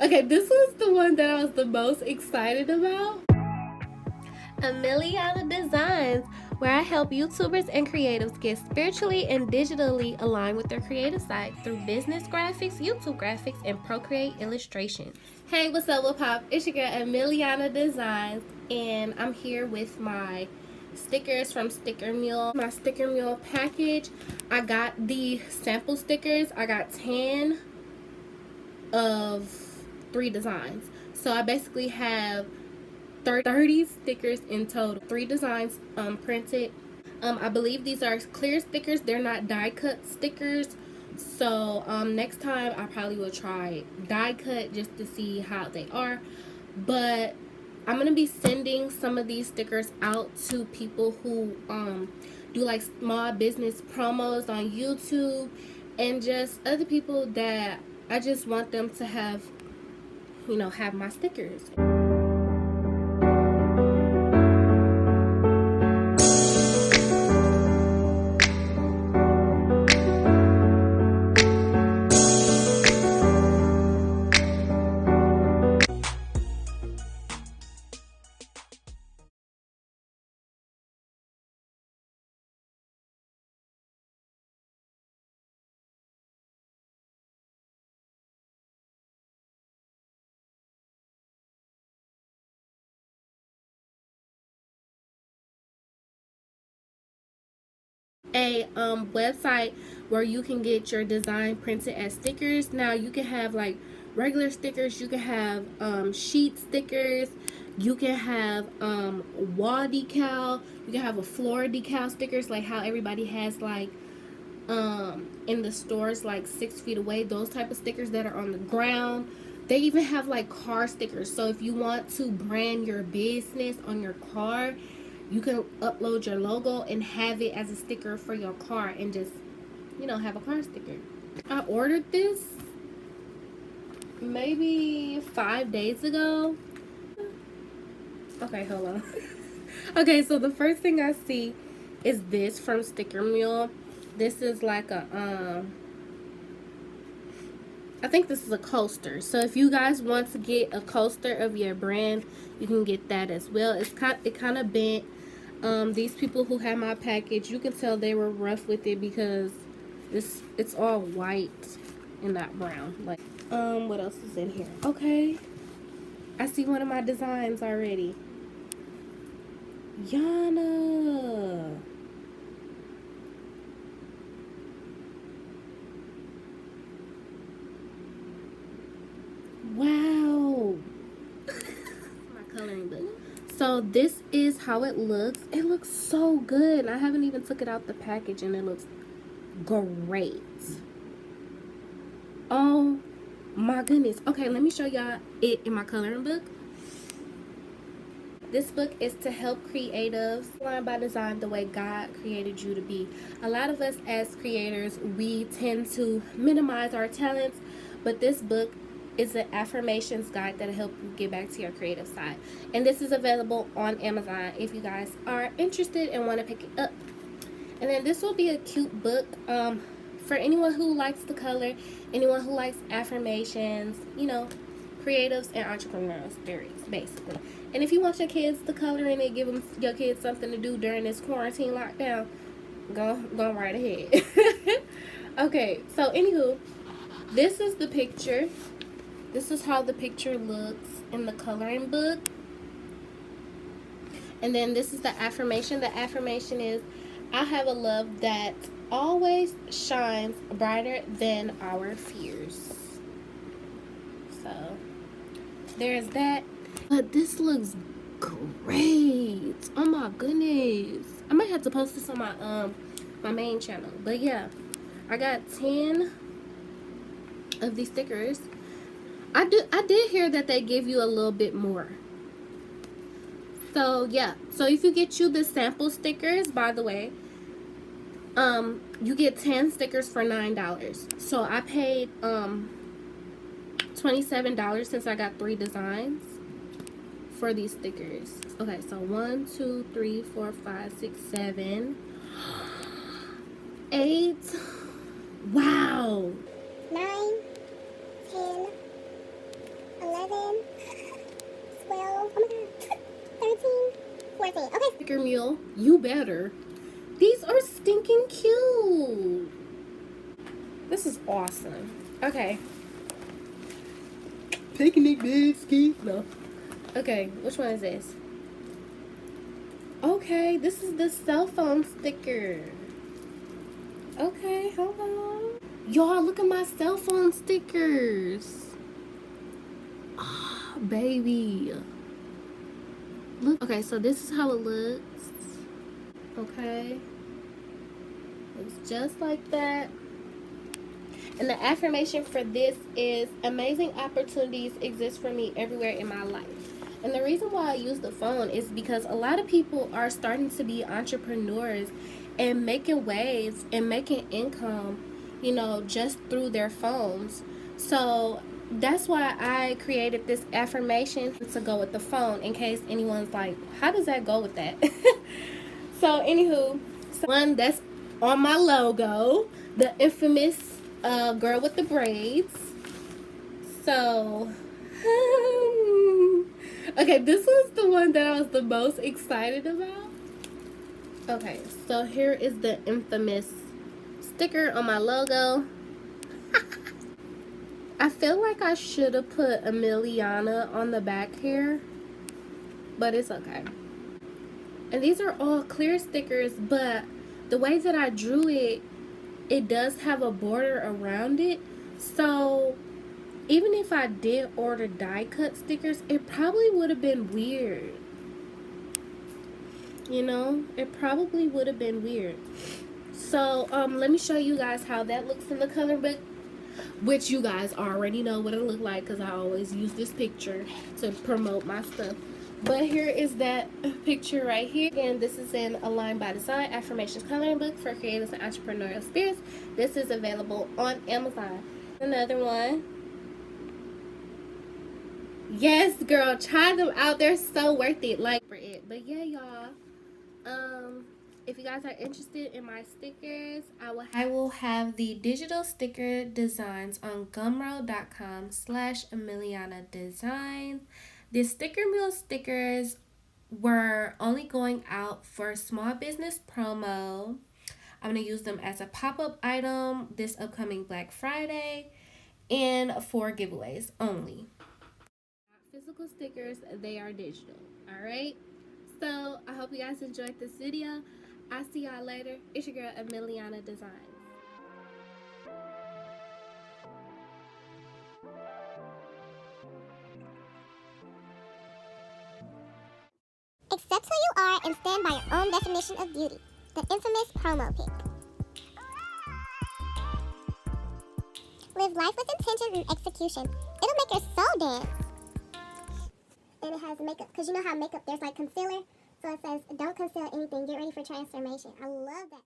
Okay, this was the one that I was the most excited about. AMilliYona Designs, where I help YouTubers and creatives get spiritually and digitally aligned with their creative side through business graphics, YouTube graphics, and Procreate illustrations. Hey, what's up, Lil Pop? It's your girl AMilliYona Designs, and I'm here with my stickers from Mule. My Mule package. I got the sample stickers. I got 10 of 3 designs. So I basically have 30 stickers in total. 3 designs printed. I believe these are clear stickers. They're not die cut stickers. So next time I probably will try die cut just to see how they are. But I'm gonna be sending some of these stickers out to people who do like small business promos on YouTube, and just other people that I just want them to have, have my stickers. A website where you can get your design printed as stickers. Now you can have like regular stickers, you can have sheet stickers, you can have wall decal, you can have a floor decal stickers, like how everybody has like in the stores, like 6 feet away, those type of stickers that are on the ground. They even have like car stickers, so if you want to brand your business on your car, you can upload your logo and have it as a sticker for your car, and just have a car sticker. I ordered this maybe 5 days ago. Okay, hold on. Okay, so the first thing I see is this from Mule. This is like a I think this is a coaster. So if you guys want to get a coaster of your brand, you can get that as well. It kind of bent. These people who had my package, you can tell they were rough with it because it's all white and not brown. Like what else is in here? Okay, I see one of my designs already. Yana. Wow. My coloring book. So this is how it looks. It looks so good. I haven't even took it out the package and it looks great. Oh my goodness. Okay, let me show y'all it in my coloring book. This book is to help creatives learn by design the way God created you to be. A lot of us as creators, we tend to minimize our talents, but this book is an affirmations guide that'll help you get back to your creative side. And this is available on Amazon if you guys are interested and want to pick it up. And then this will be a cute book for anyone who likes the color, anyone who likes affirmations, creatives and entrepreneurs, basically. And if you want your kids to color in it, give your kids something to do during this quarantine lockdown, go right ahead. Okay, so anywho, this is the picture. This is how the picture looks in the coloring book. And then this is the affirmation. The affirmation is, I have a love that always shines brighter than our fears. So there's that. But this looks great. Oh my goodness. I might have to post this on my main channel. But yeah, I got 10 of these stickers. I did hear that they give you a little bit more. So yeah, so if you get you the sample stickers, by the way, you get 10 stickers for $9. So I paid $27 since I got 3 designs for these stickers. Okay, so 1, 2, 3, 4, 5, 6, 7, 8. Wow. 9, 10, sticker Mule. You better. These are stinking cute. This is awesome. Okay. Picnic biscuit. No. Okay, which one is this? Okay, this is the cell phone sticker. Okay, hold on. Y'all, look at my cell phone stickers. Ah, baby. Look. Okay, so this is how it looks. Okay. Looks just like that. And the affirmation for this is amazing opportunities exist for me everywhere in my life. And the reason why I use the phone is because a lot of people are starting to be entrepreneurs and making waves and making income, you know, just through their phones. So that's why I created this affirmation to go with the phone, in case anyone's like, how does that go with that? So anywho, one that's on my logo, the infamous girl with the braids. So okay, this was the one that I was the most excited about. Okay, so here is the infamous sticker on my logo. I feel like I should have put AMilliYona on the back here, but it's okay. And these are all clear stickers, but the way that I drew it, it does have a border around it. So even if I did order die cut stickers, it probably would have been weird. You know, it probably would have been weird. So let me show you guys how that looks in the color book, which you guys already know what it looked like because I always use this picture to promote my stuff. But here is that picture right here. Again, this is in A Line by Design Affirmations coloring book for creatives and entrepreneurial spirits. This is available on Amazon. Another one. Yes, girl, try them out. They're so worth it. Like for it. But yeah, y'all. If you guys are interested in my stickers, I will have the digital sticker designs on gumroad.com/AMilliYona designs. The sticker Mule stickers were only going out for small business promo. I'm going to use them as a pop-up item this upcoming Black Friday and for giveaways only. Physical stickers, they are digital. All right. So I hope you guys enjoyed this video. I'll see y'all later. It's your girl AMilliYona Designs. Accept who you are and stand by your own definition of beauty. The infamous promo pic. Live life with intention and execution. It'll make your soul dance. And it has makeup, because you know how makeup, there's like concealer. So it says, don't conceal anything. Get ready for transformation. I love that.